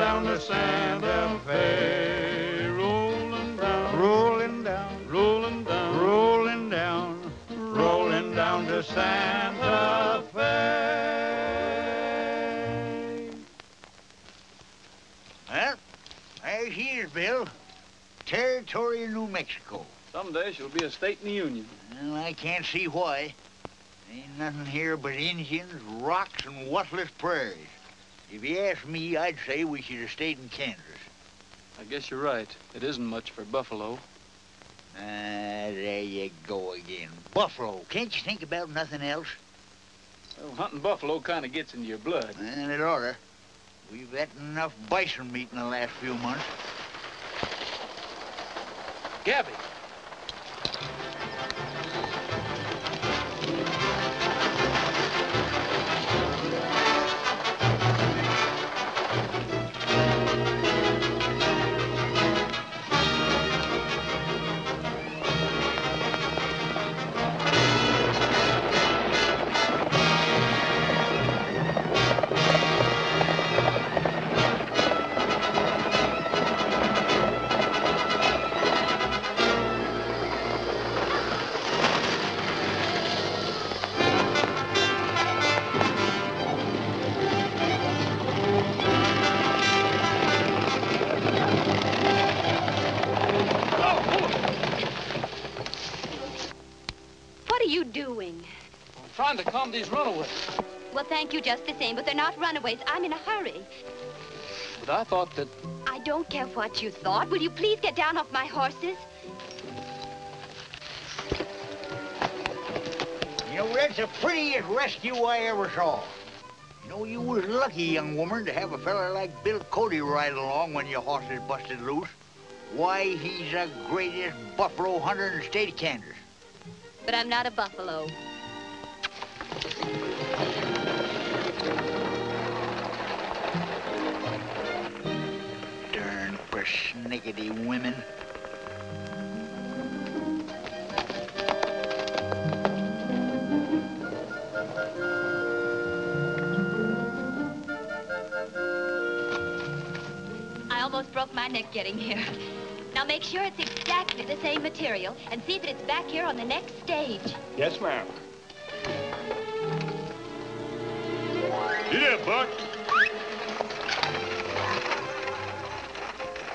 down to Santa Fe, rolling down, rolling down, rolling down, rolling down, rolling down to Santa Fe. Well, there she is, Bill. Territory of New Mexico. Someday she'll be a state in the Union. Well, I can't see why. Ain't nothing here but Indians, rocks, and whatless prairies. If you ask me, I'd say we should have stayed in Kansas. I guess you're right. It isn't much for buffalo. There you go again. Buffalo. Can't you think about nothing else? Well, hunting buffalo kind of gets into your blood. And it oughta. We've had enough bison meat in the last few months. Gabby. Trying to calm these runaways. Well, thank you just the same, but they're not runaways. I'm in a hurry. But I thought that... I don't care what you thought. Will you please get down off my horses? You know, that's the prettiest rescue I ever saw. You know, you was lucky, young woman, to have a fella like Bill Cody ride along when your horses busted loose. Why, he's the greatest buffalo hunter in the state of Kansas. But I'm not a buffalo. Darn persnickety women. I almost broke my neck getting here. Now make sure it's exactly the same material and see that it's back here on the next stage. Yes, ma'am. You there, Buck?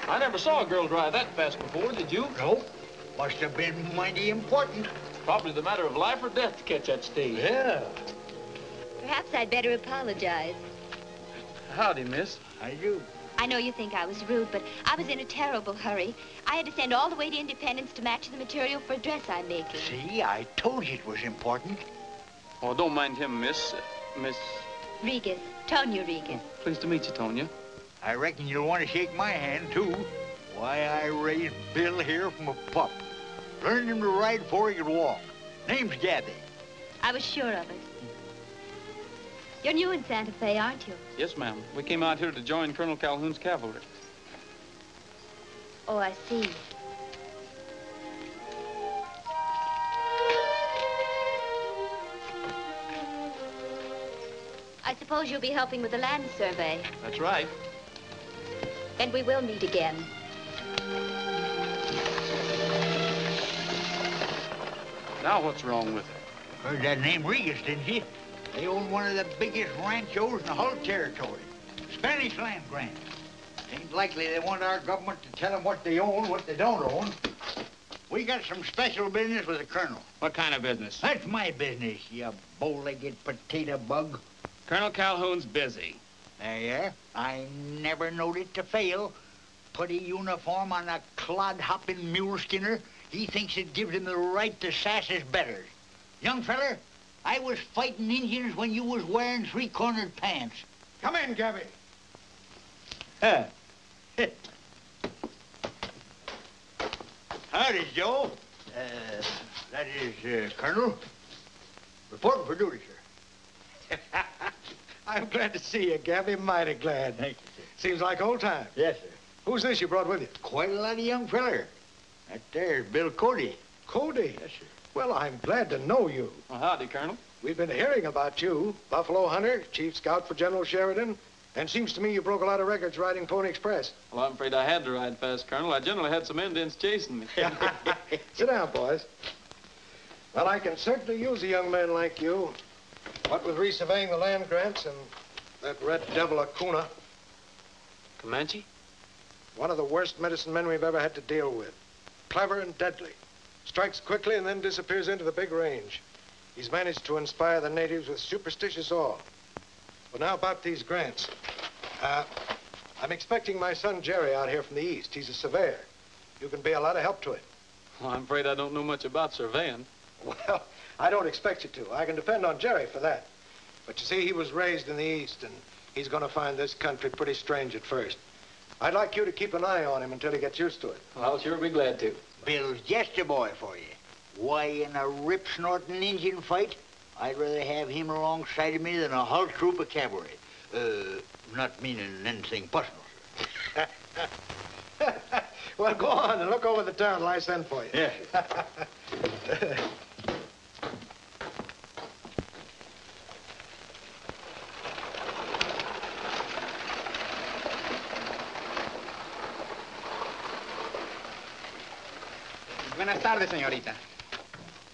I never saw a girl drive that fast before, did you? No. Must have been mighty important. Probably the matter of life or death to catch that stage. Yeah. Perhaps I'd better apologize. Howdy, miss. I do. I know you think I was rude, but I was in a terrible hurry. I had to send all the way to Independence to match the material for a dress I'm making. See, I told you it was important. Oh, don't mind him, miss. Miss... Régis. Tonya Régis. Pleased to meet you, Tonya. I reckon you'll want to shake my hand, too. Why, I raised Bill here from a pup. Learned him to ride before he could walk. Name's Gabby. I was sure of it. You're new in Santa Fe, aren't you? Yes, ma'am. We came out here to join Colonel Calhoun's cavalry. Oh, I see. I suppose you'll be helping with the land survey. That's right. Then we will meet again. Now what's wrong with her? Heard that name Régis, didn't you? They own one of the biggest ranchos in the whole territory. Spanish land grant. Ain't likely they want our government to tell them what they own, what they don't own. We got some special business with the colonel. What kind of business? That's my business, you bow-legged potato bug. Colonel Calhoun's busy. There you are. I never knowed it to fail. Put a uniform on a clod-hopping mule skinner. He thinks it gives him the right to sass his betters. Young feller, I was fighting Indians when you was wearing three-cornered pants. Come in, Gabby. Howdy, Joe. That is, Colonel. Reporting for duty, sir. I'm glad to see you, Gabby. Mighty glad. Thank you, sir. Seems like old times. Yes, sir. Who's this you brought with you? Quite a lot of young feller. That there's Bill Cody. Cody? Yes, sir. Well, I'm glad to know you. Well, howdy, Colonel. We've been hearing about you. Buffalo hunter, chief scout for General Sheridan. And seems to me you broke a lot of records riding Pony Express. Well, I'm afraid I had to ride fast, Colonel. I generally had some Indians chasing me. Sit down, boys. Well, I can certainly use a young man like you. What with resurveying the land grants and that red devil Acuna. Comanche? One of the worst medicine men we've ever had to deal with. Clever and deadly. Strikes quickly and then disappears into the big range. He's managed to inspire the natives with superstitious awe. But now about these grants. I'm expecting my son Jerry out here from the east. He's a surveyor. You can be a lot of help to him. Well, I'm afraid I don't know much about surveying. Well, I don't expect you to. I can depend on Jerry for that. But you see, he was raised in the east, and he's going to find this country pretty strange at first. I'd like you to keep an eye on him until he gets used to it. Well, I'll sure be glad to. Bill's just a boy for you. Why, in a rip-snorting Indian fight, I'd rather have him alongside of me than a whole troop of cavalry. Not meaning anything personal, sir. Well, go on and look over the town till I send for you. Yeah. Buenas tardes, señorita.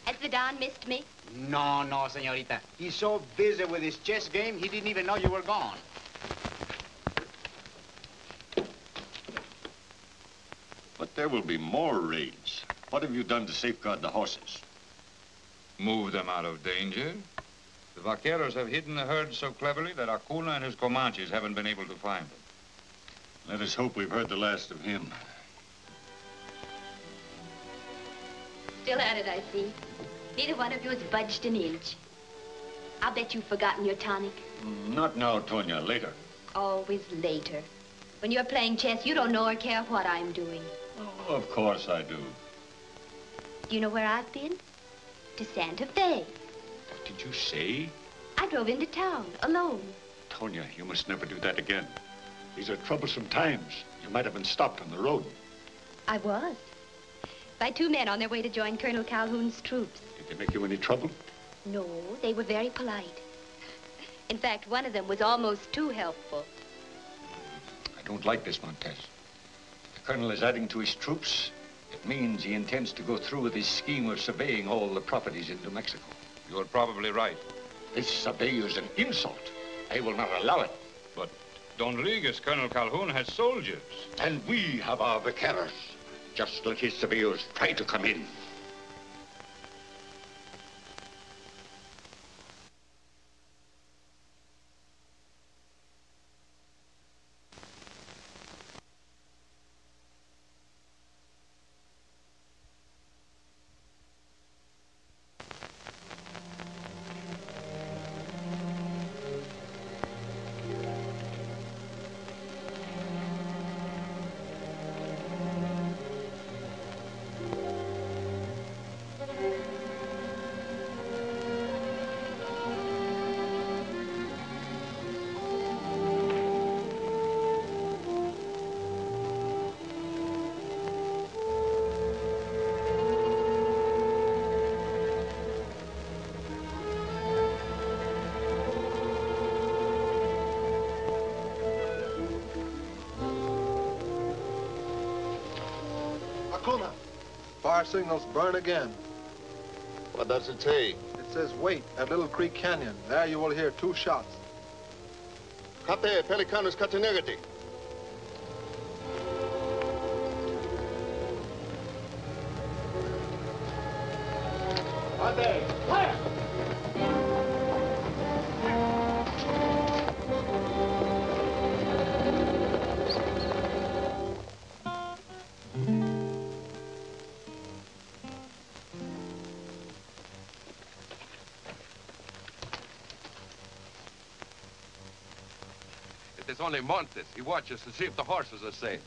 Has the Don missed me? No, no, señorita. He's so busy with his chess game, he didn't even know you were gone. But there will be more raids. What have you done to safeguard the horses? Move them out of danger. The vaqueros have hidden the herd so cleverly that Acuna and his Comanches haven't been able to find them. Let us hope we've heard the last of him. Still at it, I see. Neither one of you has budged an inch. I'll bet you've forgotten your tonic. Not now, Tonya. Later. Always later. When you're playing chess, you don't know or care what I'm doing. Oh, of course I do. Do you know where I've been? To Santa Fe. What did you say? I drove into town, alone. Tonya, you must never do that again. These are troublesome times. You might have been stopped on the road. I was. By two men on their way to join Colonel Calhoun's troops. Did they make you any trouble? No, they were very polite. In fact, one of them was almost too helpful. I don't like this, Montez. The colonel is adding to his troops. It means he intends to go through with his scheme of surveying all the properties in New Mexico. You're probably right. This survey is an insult. I will not allow it. But Don Rig's Colonel Calhoun has soldiers. And we have our vaqueros. Just let his surveyors try to come in. Fire signals burn again. What does it say? It says wait at Little Creek Canyon. There you will hear 2 shots. Kate, Pelicanus Catenegati. Kate, fire! It's only Montes. He watches to see if the horses are safe.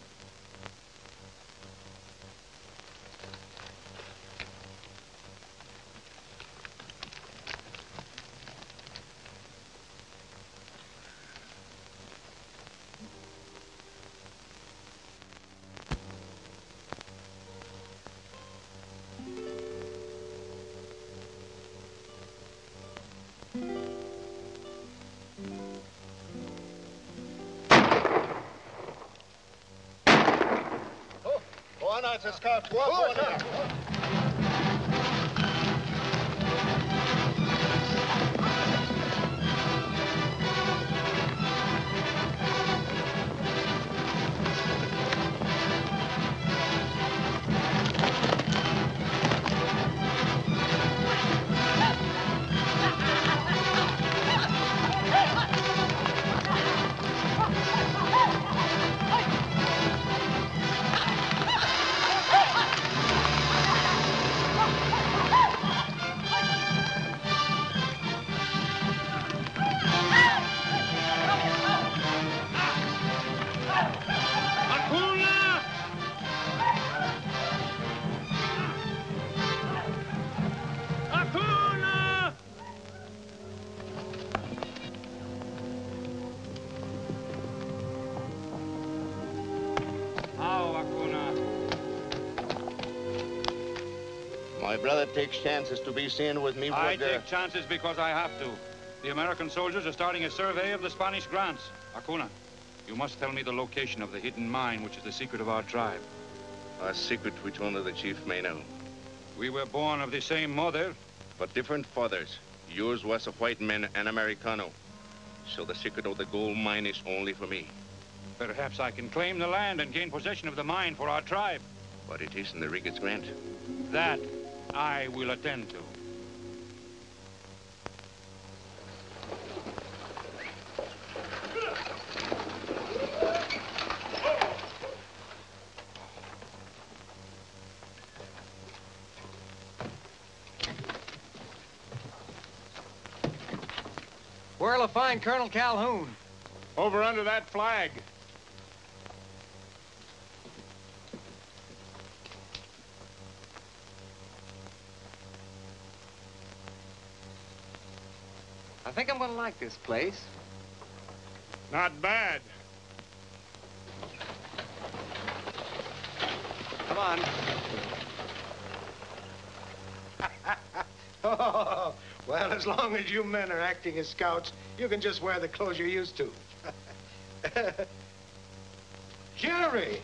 Hakuna, it's a scout. Walk on. My brother takes chances to be seen with me. I take chances because I have to. The American soldiers are starting a survey of the Spanish grants. Acuna, you must tell me the location of the hidden mine, which is the secret of our tribe. A secret which only the chief may know. We were born of the same mother. But different fathers. Yours was a white man and Americano. So the secret of the gold mine is only for me. Perhaps I can claim the land and gain possession of the mine for our tribe. But it isn't the Rigas grant. That I will attend to. Where'll I find Colonel Calhoun? Over under that flag. I think I'm gonna like this place. Not bad. Come on. Oh, well, as long as you men are acting as scouts, you can just wear the clothes you're used to. Jerry!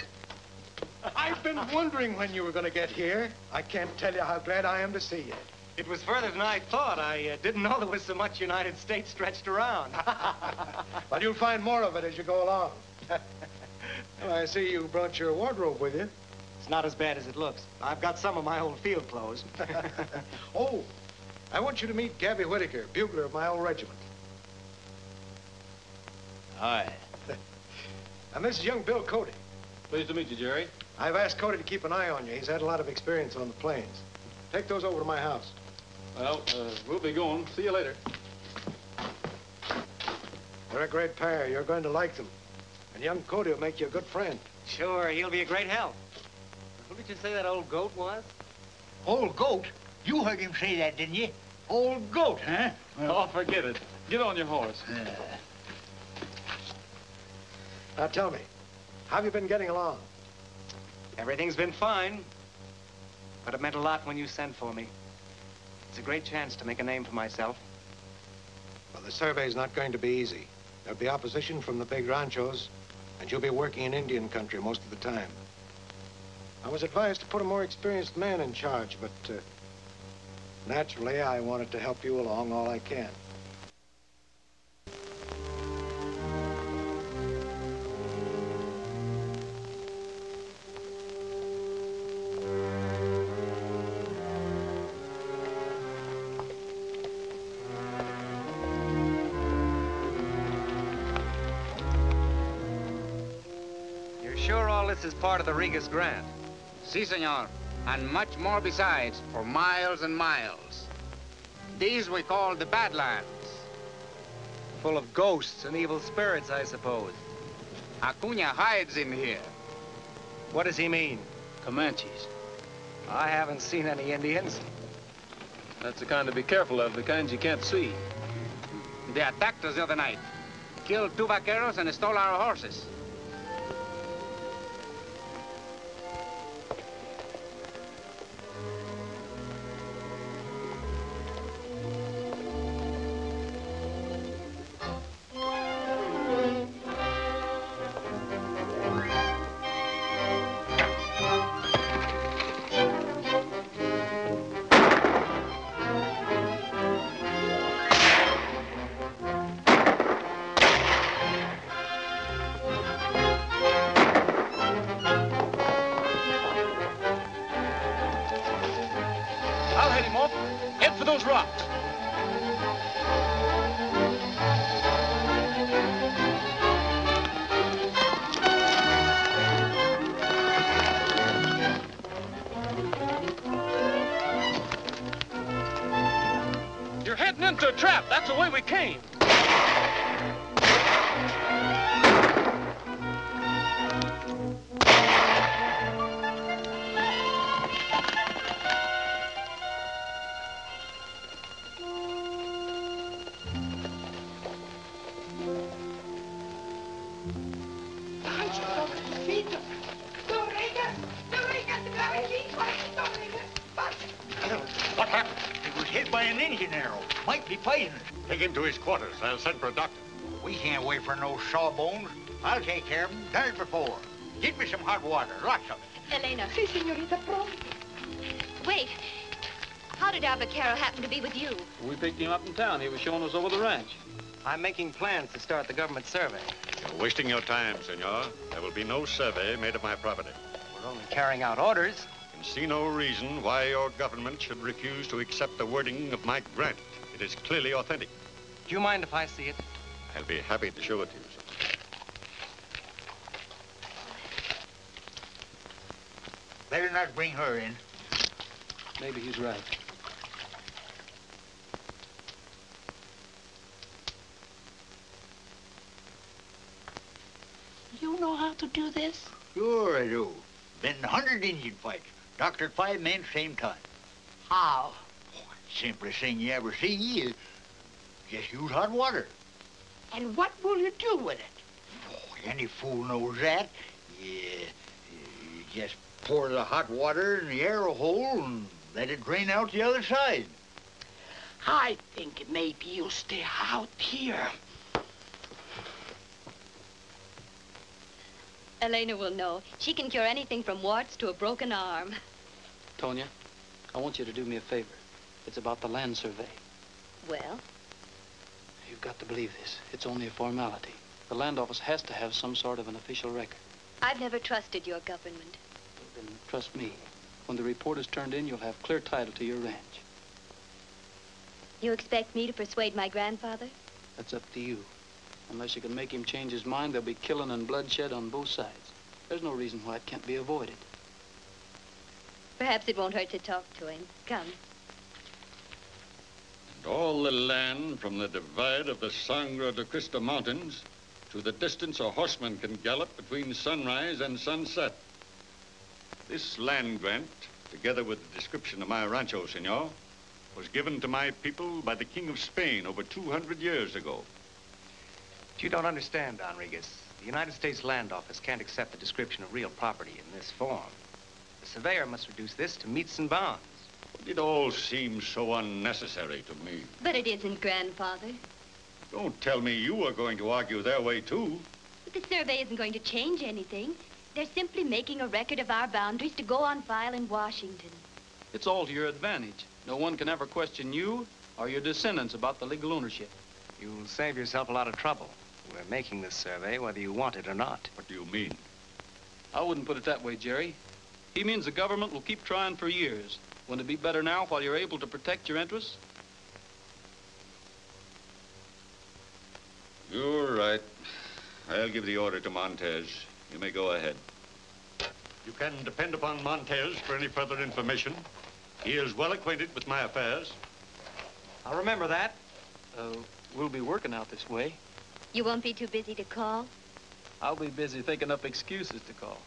I've been wondering when you were going to get here. I can't tell you how glad I am to see you. It was further than I thought. I didn't know there was so much United States stretched around. Well, you'll find more of it as you go along. Well, I see you brought your wardrobe with you. It's not as bad as it looks. I've got some of my old field clothes. Oh, I want you to meet Gabby Whitaker, bugler of my old regiment. Hi. And this is young Bill Cody. Pleased to meet you, Jerry. I've asked Cody to keep an eye on you. He's had a lot of experience on the plains. Take those over to my house. Well, we'll be going. See you later. They're a great pair. You're going to like them. And young Cody will make you a good friend. Sure, he'll be a great help. Who did you say that old goat was? Old goat? You heard him say that, didn't you? Old goat, huh? Oh, forget it. Get on your horse. Now tell me, how have you been getting along? Everything's been fine. But it meant a lot when you sent for me. It's a great chance to make a name for myself. Well, the survey's not going to be easy. There'll be opposition from the big ranchos, and you'll be working in Indian country most of the time. I was advised to put a more experienced man in charge, but naturally, I wanted to help you along all I can. This is part of the Rigas grant. Si, senor, and much more besides, for miles and miles. These we call the Badlands. Full of ghosts and evil spirits, I suppose. Acuna hides in here. What does he mean? Comanches. I haven't seen any Indians. That's the kind to be careful of, the kinds you can't see. They attacked us the other night. Killed 2 vaqueros and stole our horses. for those rocks. You're heading into a trap. That's the way we came. What happened? He was hit by an engine arrow. Might be poisonous. Take him to his quarters. I'll send for a doctor. We can't wait for no sawbones. I'll take care of him. Done it before. Get me some hot water. Lots of it. Elena. Si, señorita, pronto. Wait. How did our vaquero happen to be with you? We picked him up in town. He was showing us over the ranch. I'm making plans to start the government survey. You're wasting your time, senor. There will be no survey made of my property. We're only carrying out orders. I can see no reason why your government should refuse to accept the wording of my grant. It is clearly authentic. Do you mind if I see it? I'll be happy to show it to you, sir. Better not bring her in. Maybe he's right. You know how to do this? Sure I do. Been 100 Indian fights. Doctored 5 men same time. How? Simplest thing you ever see is just use hot water. And what will you do with it? Oh, any fool knows that. You just pour the hot water in the arrow hole and let it drain out the other side. I think maybe you'll stay out here. Elena will know. She can cure anything from warts to a broken arm. Tonya, I want you to do me a favor. It's about the land survey. Well? You've got to believe this. It's only a formality. The land office has to have some sort of an official record. I've never trusted your government. Then trust me. When the report is turned in, you'll have clear title to your ranch. You expect me to persuade my grandfather? That's up to you. Unless you can make him change his mind, there'll be killing and bloodshed on both sides. There's no reason why it can't be avoided. Perhaps it won't hurt to talk to him. Come. And all the land from the divide of the Sangre de Cristo Mountains to the distance a horseman can gallop between sunrise and sunset. This land grant, together with the description of my rancho, senor, was given to my people by the King of Spain over 200 years ago. You don't understand, Don Rίγas. The United States Land Office can't accept the description of real property in this form. The surveyor must reduce this to metes and bounds. It all seems so unnecessary to me. But it isn't, Grandfather. Don't tell me you are going to argue their way, too. But the survey isn't going to change anything. They're simply making a record of our boundaries to go on file in Washington. It's all to your advantage. No one can ever question you or your descendants about the legal ownership. You'll save yourself a lot of trouble. We're making this survey whether you want it or not. What do you mean? I wouldn't put it that way, Jerry. He means the government will keep trying for years. Wouldn't it be better now while you're able to protect your interests? You're right. I'll give the order to Montez. You may go ahead. You can depend upon Montez for any further information. He is well acquainted with my affairs. I'll remember that. We'll be working out this way. You won't be too busy to call? I'll be busy thinking up excuses to call.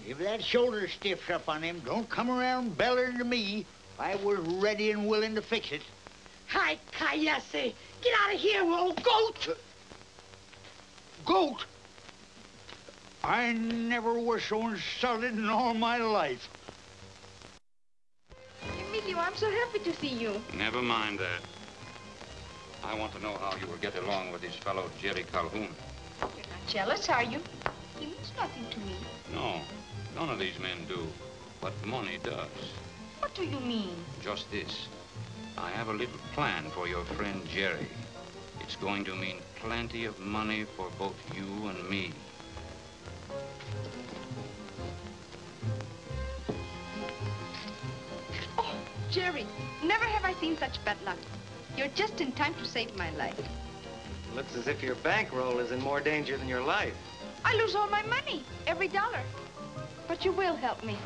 If that shoulder stiffs up on him, don't come around bellering to me. I was ready and willing to fix it. Hi, cállese. Get out of here, old goat. Goat? I never was so insulted in all my life. Emilio, I'm so happy to see you. Never mind that. I want to know how you will get along with this fellow, Jerry Calhoun. You're not jealous, are you? He means nothing to me. No, none of these men do. But money does. What do you mean? Just this. I have a little plan for your friend Jerry. It's going to mean plenty of money for both you and me. Jerry, never have I seen such bad luck. You're just in time to save my life. Looks as if your bankroll is in more danger than your life. I lose all my money, every dollar. But you will help me,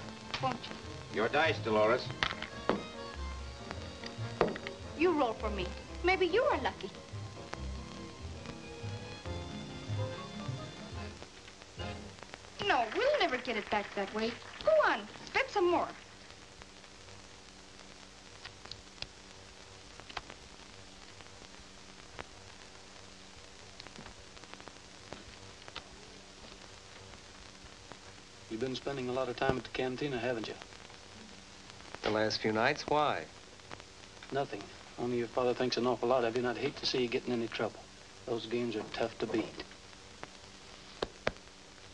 won't you? Your dice, Dolores. You roll for me. Maybe you are lucky. No, we'll never get it back that way. Go on, bet some more. You've been spending a lot of time at the cantina, haven't you? The last few nights? Why? Nothing. Only your father thinks an awful lot of you, and I'd hate to see you get in any trouble. Those games are tough to beat.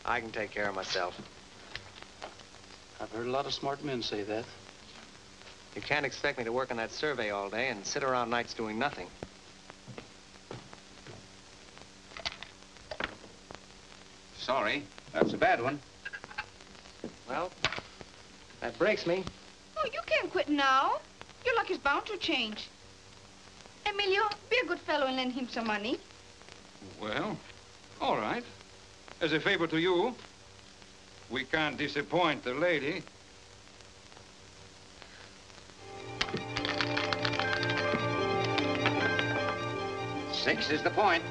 I can take care of myself. I've heard a lot of smart men say that. You can't expect me to work on that survey all day and sit around nights doing nothing. Sorry, that's a bad one. Well, that breaks me. Oh, you can't quit now. Your luck is bound to change. Emilio, be a good fellow and lend him some money. Well, all right. As a favor to you, we can't disappoint the lady. Six is the point.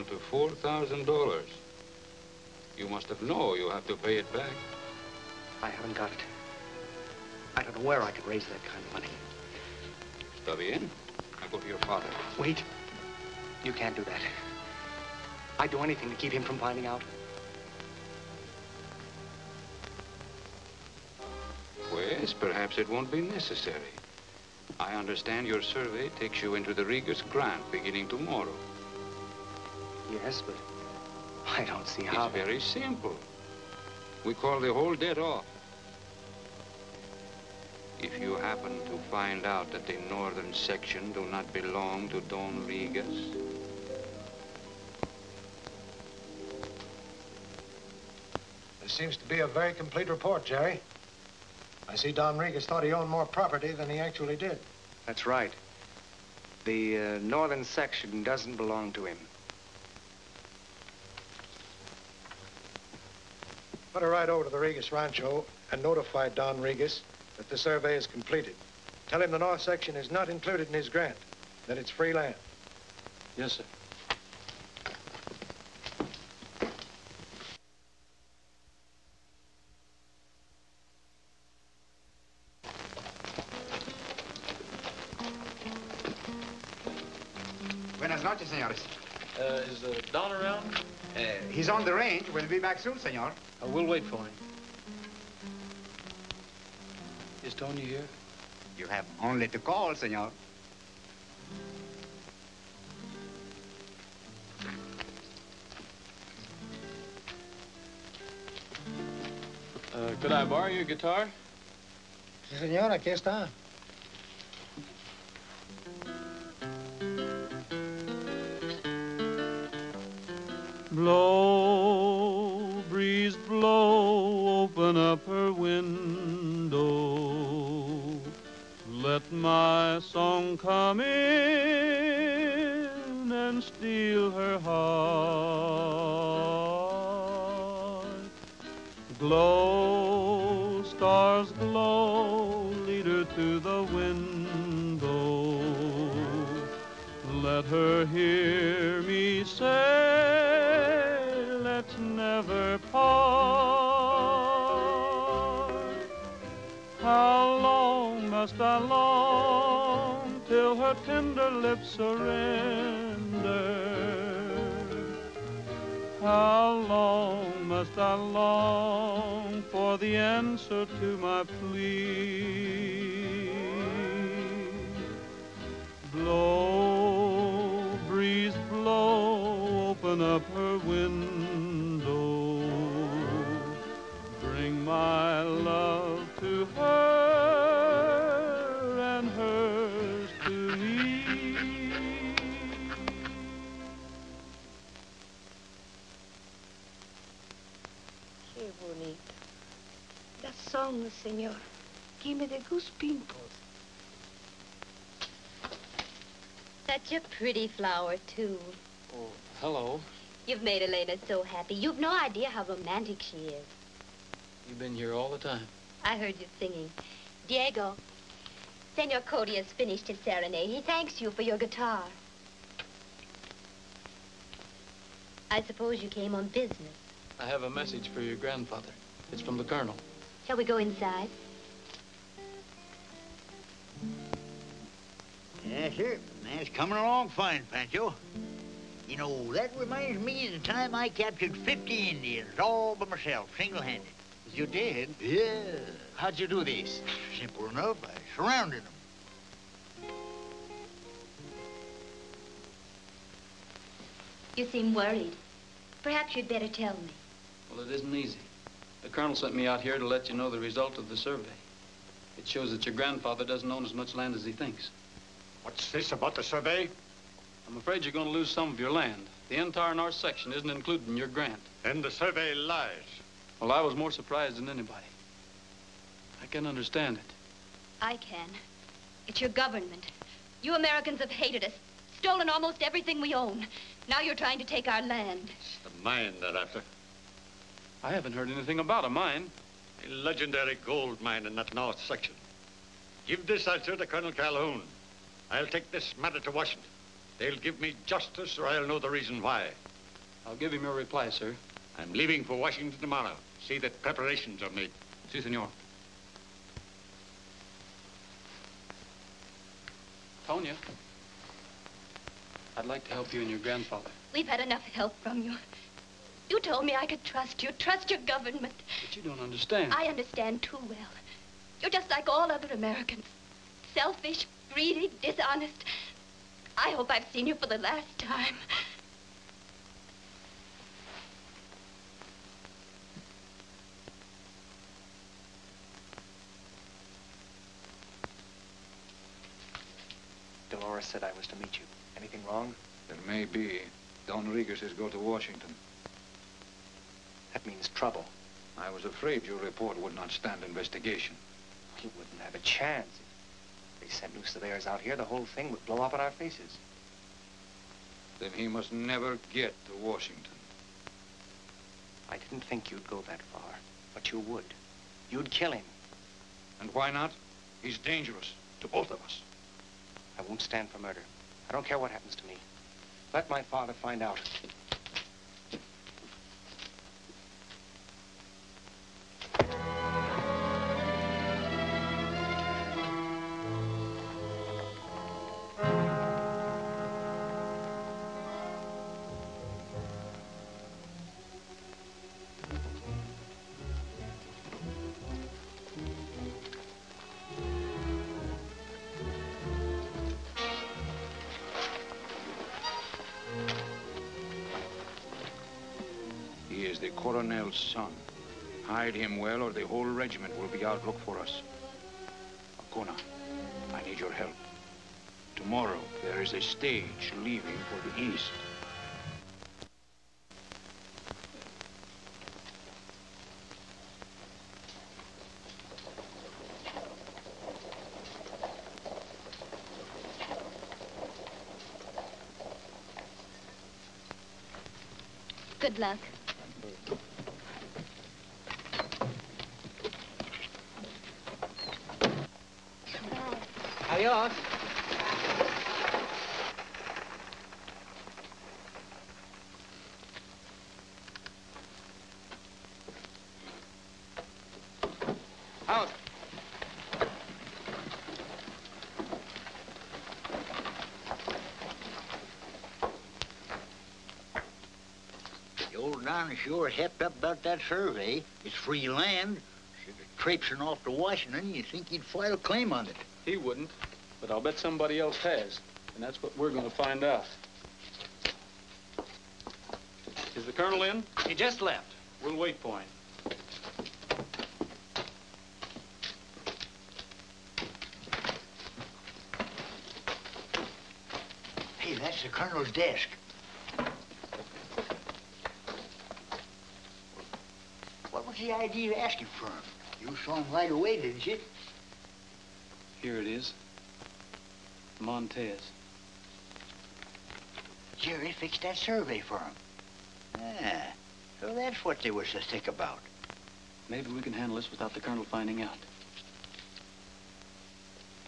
To $4,000. You must have known you have to pay it back. I haven't got it. I don't know where I could raise that kind of money. Está bien. I'll go to your father. Wait. You can't do that. I'd do anything to keep him from finding out. Pues, perhaps it won't be necessary. I understand your survey takes you into the Rigue's grant beginning tomorrow. Yes, but I don't see how. It's very simple. We call the whole debt off. If you happen to find out that the northern section do not belong to Don Rίγas. This seems to be a very complete report, Jerry. I see Don Rίγas thought he owned more property than he actually did. That's right. The northern section doesn't belong to him. Better ride over to the Rίγas Rancho and notify Don Rίγas that the survey is completed. Tell him the north section is not included in his grant, that it's free land. Yes, sir. Buenas noches, señores. Is Don around? He's on the range. We'll be back soon, senor. We'll wait for him. Is Tony here? You have only to call, senor. Could I borrow your guitar? Sí, señor, aquí está. Blow, breeze blow, open up her window. Let my song come in and steal her heart. Glow, stars glow, lead her to the window. Let her hear me say, let's never part. How long must I long till her tender lips surrender? How long must I long for the answer to my plea? Blow, breeze, blow, open up her window. Bring my love to her and hers to me. Qué bonito. That song, senor. Give me the goose pimples. Such a pretty flower, too. Oh, hello. You've made Elena so happy. You've no idea how romantic she is. You've been here all the time. I heard you singing. Diego, Senor Cody has finished his serenade. He thanks you for your guitar. I suppose you came on business. I have a message for your grandfather. It's from the Colonel. Shall we go inside? Yes, sir. That's coming along fine, Pancho. You know, that reminds me of the time I captured 50 Indians all by myself, single-handed. You did? Yeah. How'd you do this? Simple enough. I surrounded them. You seem worried. Perhaps you'd better tell me. Well, it isn't easy. The Colonel sent me out here to let you know the result of the survey. It shows that your grandfather doesn't own as much land as he thinks. What's this about the survey? I'm afraid you're going to lose some of your land. The entire north section isn't included in your grant. Then the survey lies. Well, I was more surprised than anybody. I can understand it. I can. It's your government. You Americans have hated us, stolen almost everything we own. Now you're trying to take our land. It's the mine they're after. I haven't heard anything about a mine. A legendary gold mine in that north section. Give this answer to Colonel Calhoun. I'll take this matter to Washington. They'll give me justice, or I'll know the reason why. I'll give him your reply, sir. I'm leaving for Washington tomorrow. See that preparations are made. Si, senor. Tonya, I'd like to help you and your grandfather. We've had enough help from you. You told me I could trust you, trust your government. But you don't understand. I understand too well. You're just like all other Americans. Selfish, greedy, dishonest. I hope I've seen you for the last time. Dolores said I was to meet you. Anything wrong? There may be. Don Rίγас is go to Washington. That means trouble. I was afraid your report would not stand investigation. You wouldn't have a chance. If they sent new surveyors out here, the whole thing would blow up in our faces. Then he must never get to Washington. I didn't think you'd go that far, but you would. You'd kill him. And why not? He's dangerous to both of us. I won't stand for murder. I don't care what happens to me. Let my father find out. He is the colonel's son. Hide him well, or the whole regiment will be out look for us. Acuna, I need your help. Tomorrow, there is a stage leaving for the east. Good luck. Adios. Out. sure hepped up about that survey. It's free land. Instead of traipsing off to Washington, you think he'd file a claim on it. He wouldn't, but I'll bet somebody else has. And that's what we're going to find out. Is the colonel in? He just left. We'll wait for him. Hey, that's the colonel's desk. What was the idea of asking for him? You saw him right away, didn't you? Here it is. Montez. Jerry fixed that survey for him. Ah, so that's what they were so thick about. Maybe we can handle this without the colonel finding out.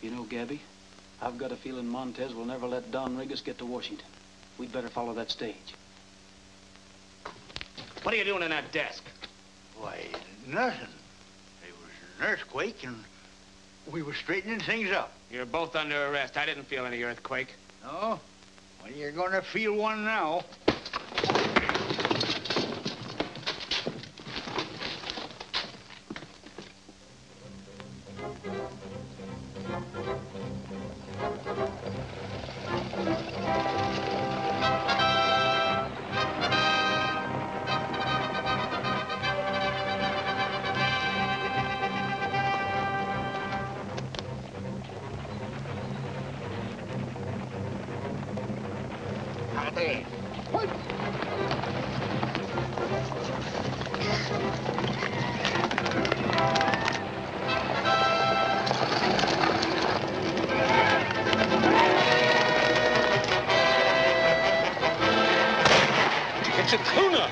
You know, Gabby, I've got a feeling Montez will never let Don Rίγas get to Washington. We'd better follow that stage. What are you doing in that desk? Why, nothing. There was an earthquake and we were straightening things up. You're both under arrest. I didn't feel any earthquake. No? Well, you're gonna feel one now. It's a tuna!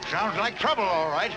Sounds like trouble, all right.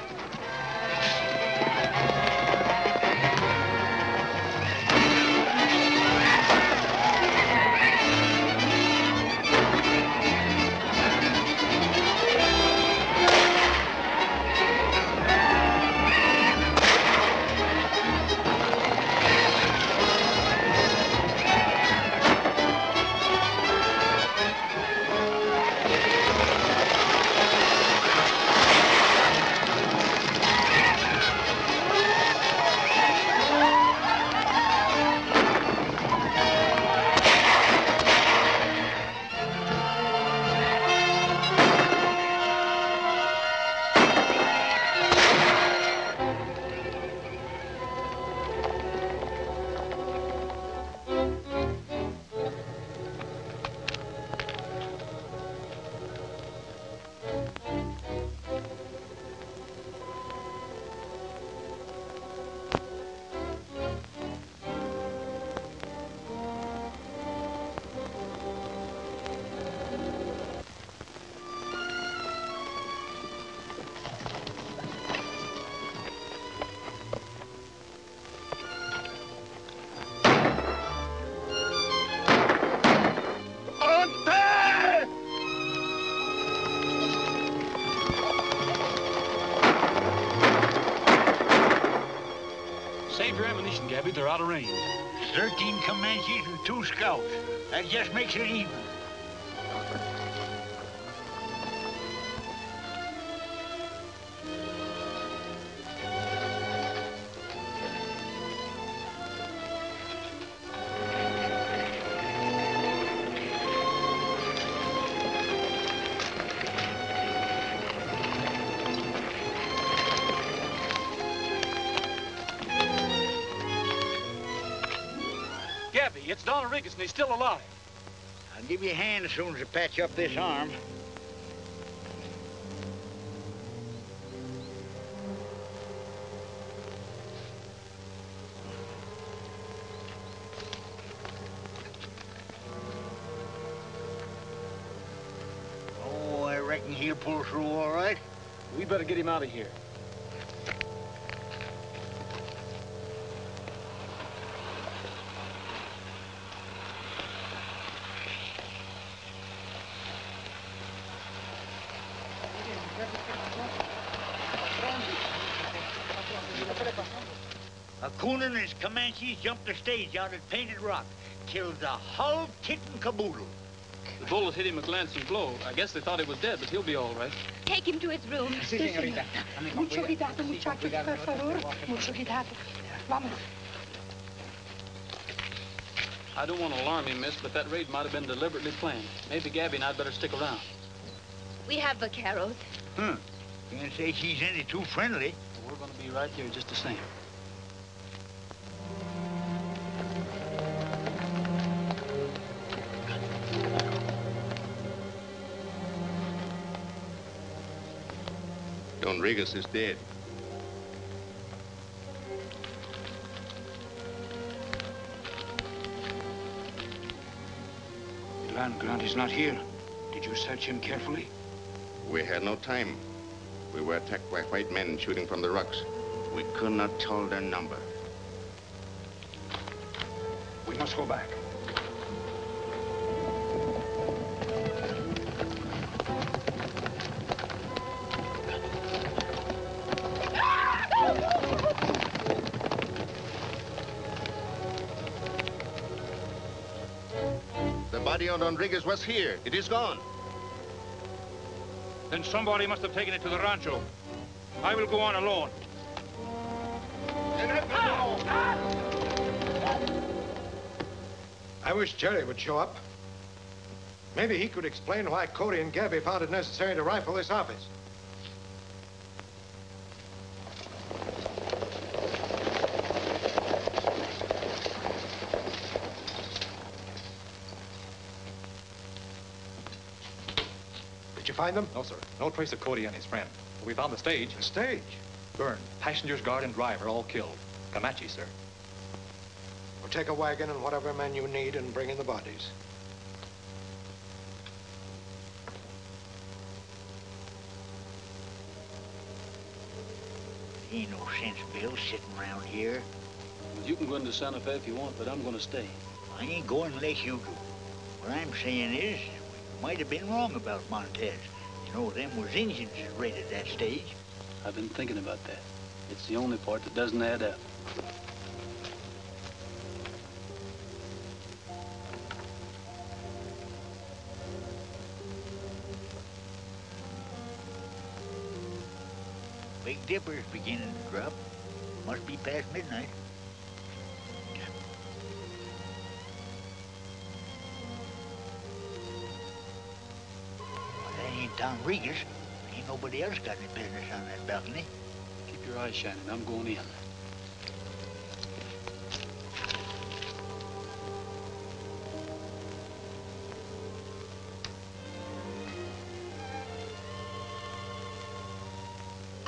Save your ammunition, Gabby. They're out of range. 13 Comanches and 2 scouts. That just makes it even. Gabby, it's Don Rίγas, and he's still alive. I'll give you a hand as soon as I patch up this arm. Oh, I reckon he'll pull through all right. We better get him out of here. Coonan and his Comanches jumped the stage out at Painted Rock. Killed the whole kit and caboodle. The bullet hit him a glancing blow. I guess they thought he was dead, but he'll be all right. Take him to his room. Sí, señorita. Mucho cuidado, muchachos, por favor. Mucho cuidado. Vamos. I don't want to alarm you, miss, but that raid might have been deliberately planned. Maybe Gabby and I'd better stick around. We have vaqueros. Huh. Can't say she's any too friendly. Well, we're going to be right here just the same. Don Rίγas is dead. The land grant is not here. Did you search him carefully? We had no time. We were attacked by white men shooting from the rocks. We could not tell their number. We must go back. The body of Don Rίγas was here. It is gone. Then somebody must have taken it to the rancho. I will go on alone. I wish Jerry would show up. Maybe he could explain why Cody and Gabby found it necessary to rifle this office. Did you find them? No, sir. No trace of Cody and his friend. We found the stage. The stage? Burned. Passengers, guard, and driver all killed. Comanche, sir. Well, take a wagon and whatever men you need and bring in the bodies. Ain't no sense, Bill, sitting around here. Well, you can go into Santa Fe if you want, but I'm going to stay. I ain't going unless you do. What I'm saying is, we might have been wrong about Montez. You know, them was Indians that raided that stage. I've been thinking about that. It's the only part that doesn't add up. Big Dipper's beginning to drop. Must be past midnight. Well, that ain't Don Rίγas. Ain't nobody else got any business on that balcony. Keep your eyes shining. I'm going in.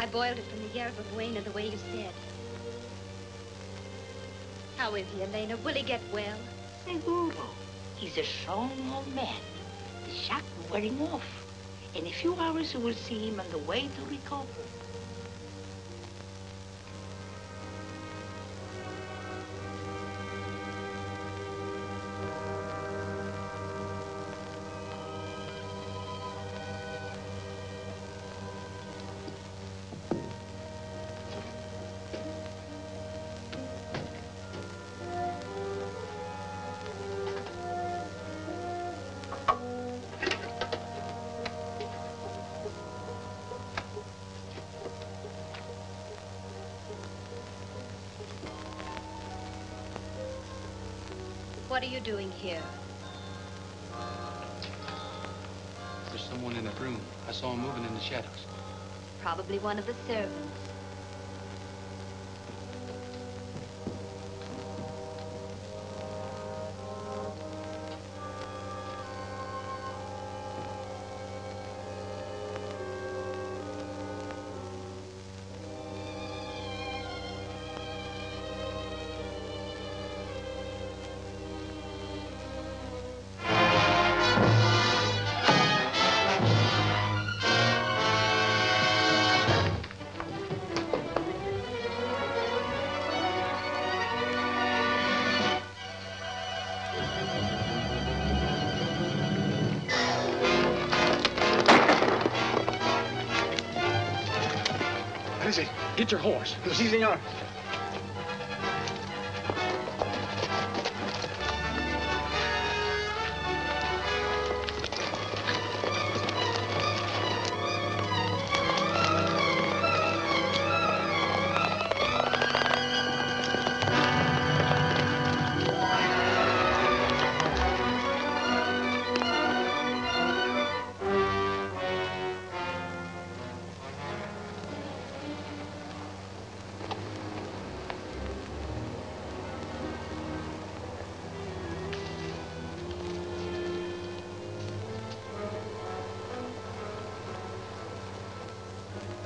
I boiled it from the Yerba Buena the way you said. How is he, Elena? Will he get well? Seguro. He's a strong old man. The shock is wearing off. In a few hours, you will see him on the way to recover. What are you doing here? There's someone in that room. I saw him moving in the shadows. Probably one of the servants. Get your horse. Sí, señor.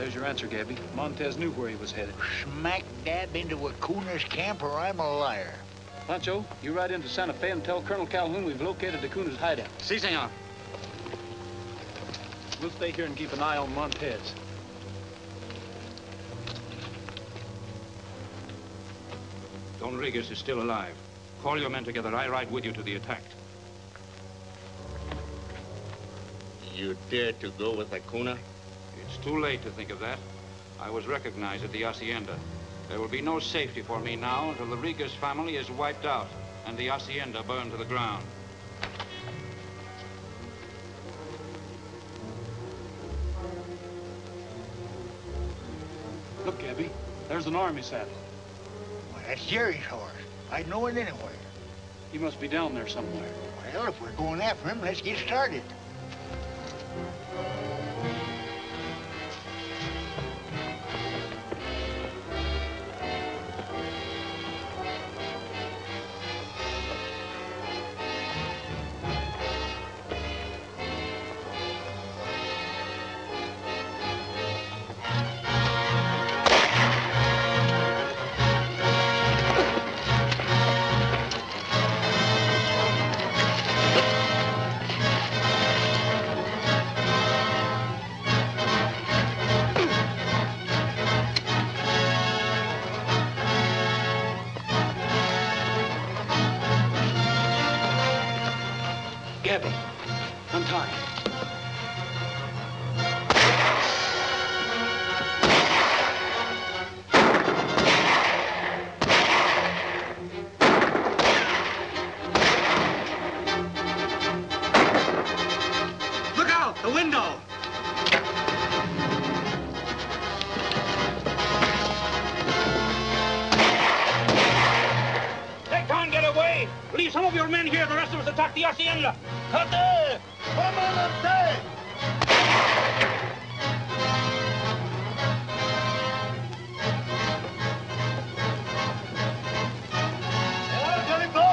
There's your answer, Gabby. Montez knew where he was headed. Smack dab into Acuna's camp or I'm a liar. Pancho, you ride into Santa Fe and tell Colonel Calhoun we've located Acuna's hideout. Si, senor. We'll stay here and keep an eye on Montez. Don Rίγas is still alive. Call your men together. I ride with you to the attack. You dare to go with Acuna? It's too late to think of that. I was recognized at the hacienda. There will be no safety for me now until the Rίγas family is wiped out and the hacienda burned to the ground. Look, Gabby, there's an army saddle. Well, that's Jerry's horse. I'd know it anywhere. He must be down there somewhere. Well, if we're going after him, let's get started. Gabby, untie. Look out! The window! They can't get away! Leave some of your men here. The rest of us attack the hacienda. Ate! Comandante! Let him go!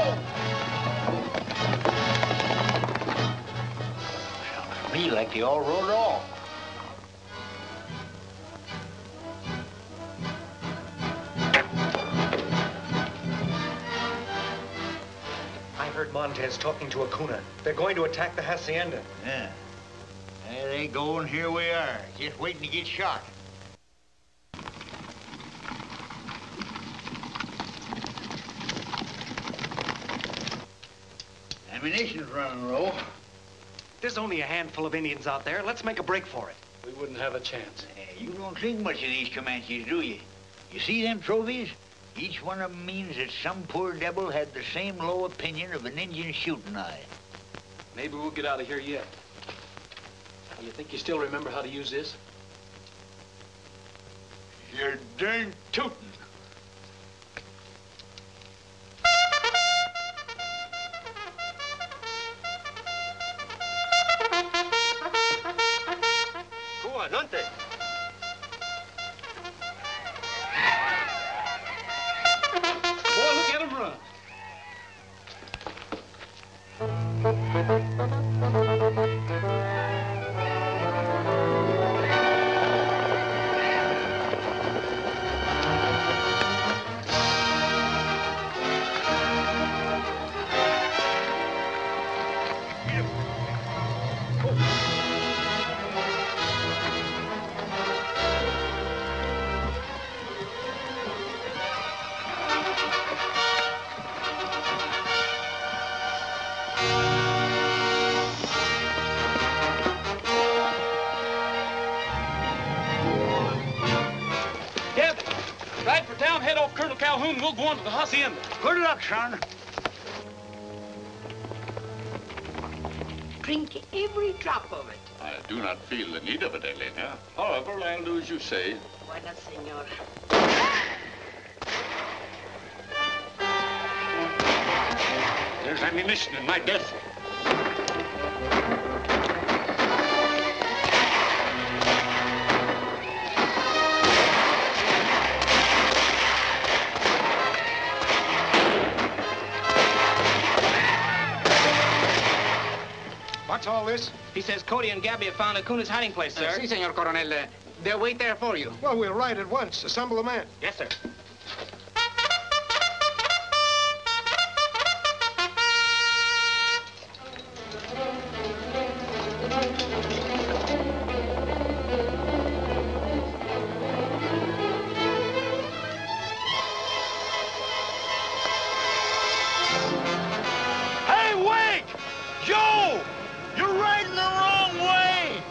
Sounds to me like they all rode off. I heard Montez talking to Acuna. They're going to attack the hacienda. Yeah. There they go, and here we are, just waiting to get shot. Ammunition's running low. There's only a handful of Indians out there. Let's make a break for it. We wouldn't have a chance. You don't think much of these Comanches, do you? You see them trophies? Each one of them means that some poor devil had the same low opinion of an Indian shooting eye. Maybe we'll get out of here yet. You think you still remember how to use this? You're darn tootin'. Comandante! Boy, look at him run. Ride for town, head off Colonel Calhoun, we'll go on to the hacienda. Good luck, son. Drink every drop of it. I do not feel the need of it, Elena. However, I'll do as you say. Buena, senor. There's ammunition in my desk. What's all this? He says Cody and Gabby have found Acuna's hiding place, sir. Si, senor coronel. They'll wait there for you. Well, we'll ride at once. Assemble the men. Yes, sir. Hey, wait! Joe! You're riding the wrong way!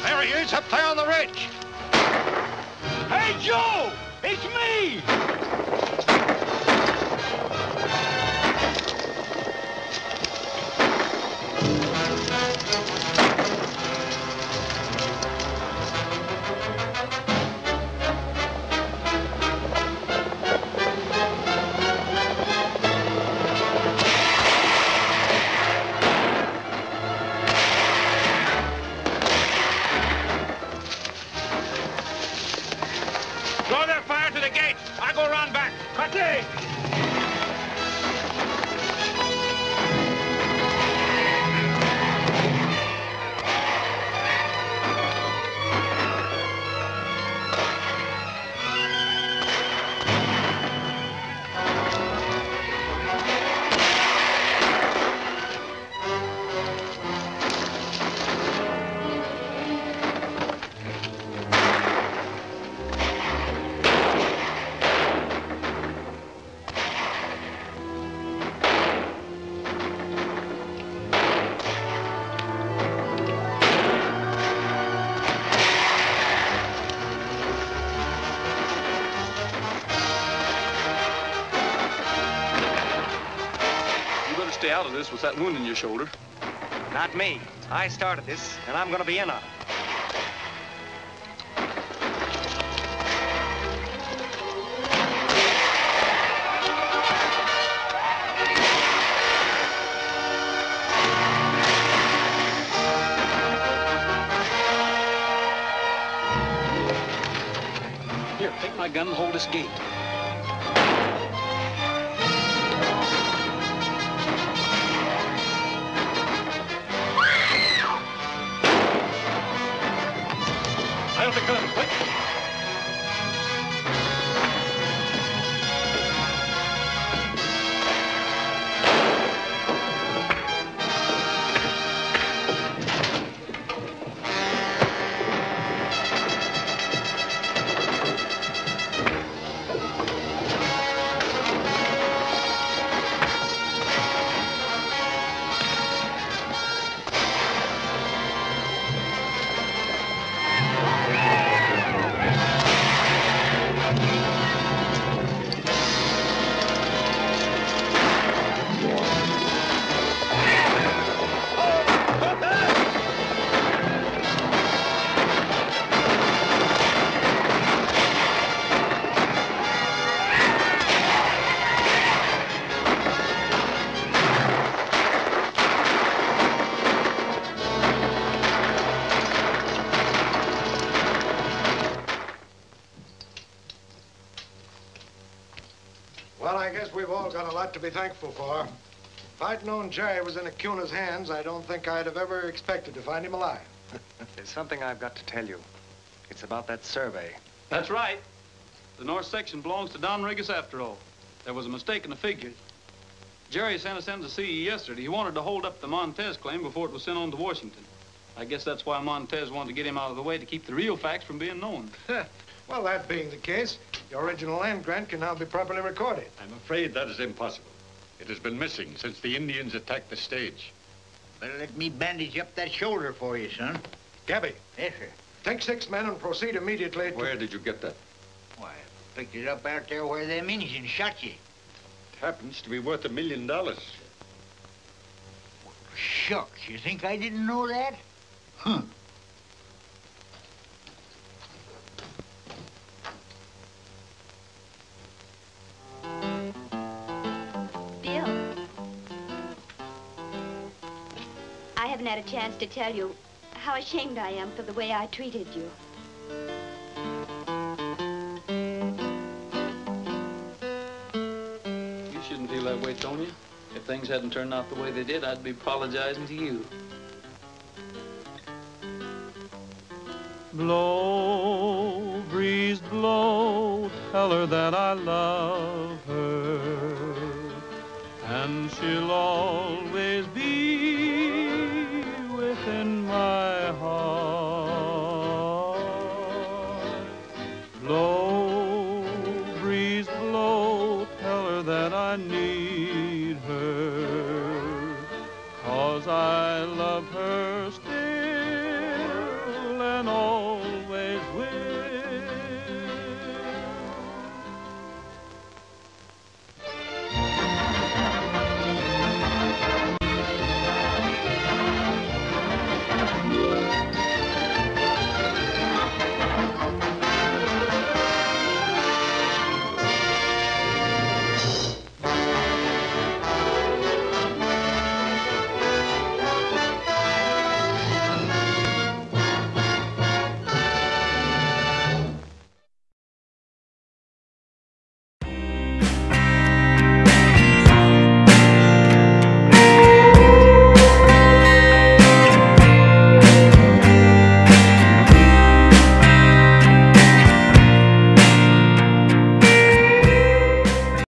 There he is, up there on the ridge. Hey, Joe! It's me! Draw their fire to the gate. I go round back. Quickly! Stay out of this with that wound in your shoulder. Not me. I started this, and I'm gonna be in on it. Here, take my gun and hold this gate. Out the gun, quick! Well, I guess we've all got a lot to be thankful for. If I'd known Jerry was in Acuna's hands, I don't think I'd have ever expected to find him alive. There's something I've got to tell you. It's about that survey. That's right. The north section belongs to Don Rίγas after all. There was a mistake in the figures. Jerry sent us in to see you yesterday. He wanted to hold up the Montez claim before it was sent on to Washington. I guess that's why Montez wanted to get him out of the way to keep the real facts from being known. Well, that being the case, the original land grant can now be properly recorded. I'm afraid that is impossible. It has been missing since the Indians attacked the stage. Better let me bandage up that shoulder for you, son. Gabby. Yes, sir. Take 6 men and proceed immediately to... Where did you get that? Why, I picked it up out there where them Indians shot you. It happens to be worth $1 million. Shucks, you think I didn't know that? Huh. Bill, I haven't had a chance to tell you how ashamed I am for the way I treated you. that way, Tonya. If things hadn't turned out the way they did, I'd be apologizing to you. Blow, breeze, blow, tell her that I love her, and she'll always be within my heart. Blow, breeze, blow, tell her that I need her, 'cause I love her still and all.